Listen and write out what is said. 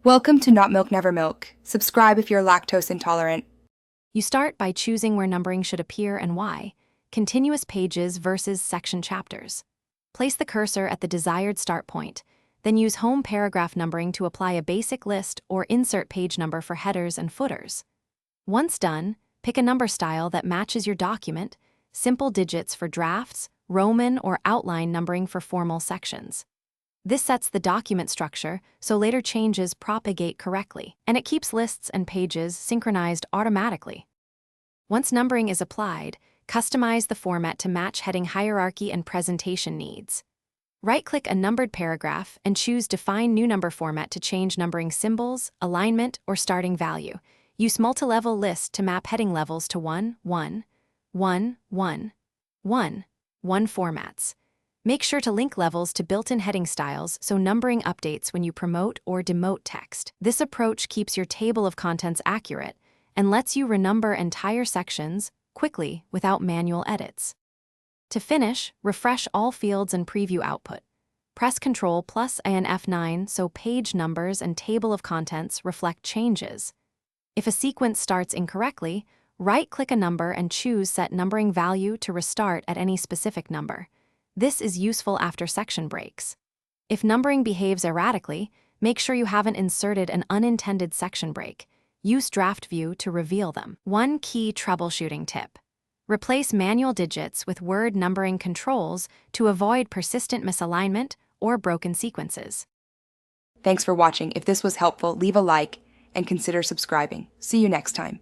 Welcome to Not Milk Never Milk. Subscribe if you're lactose intolerant. You start by choosing where numbering should appear and why, continuous pages versus section chapters. Place the cursor at the desired start point, then use home paragraph numbering to apply a basic list or insert page number for headers and footers. Once done, pick a number style that matches your document, simple digits for drafts, Roman or outline numbering for formal sections. This sets the document structure so later changes propagate correctly, and it keeps lists and pages synchronized automatically. Once numbering is applied, customize the format to match heading hierarchy and presentation needs. Right-click a numbered paragraph and choose Define New Number Format to change numbering symbols, alignment, or starting value. Use multi-level list to map heading levels to 1, 1, 1, 1, 1, 1 formats. Make sure to link levels to built-in heading styles so numbering updates when you promote or demote text. This approach keeps your table of contents accurate and lets you renumber entire sections quickly without manual edits. To finish, refresh all fields and preview output. Press Ctrl plus A and F9 so page numbers and table of contents reflect changes. If a sequence starts incorrectly, right-click a number and choose Set Numbering Value to restart at any specific number. This is useful after section breaks. If numbering behaves erratically, make sure you haven't inserted an unintended section break. Use Draft View to reveal them. One key troubleshooting tip: replace manual digits with word numbering controls to avoid persistent misalignment or broken sequences. Thanks for watching. If this was helpful, leave a like and consider subscribing. See you next time.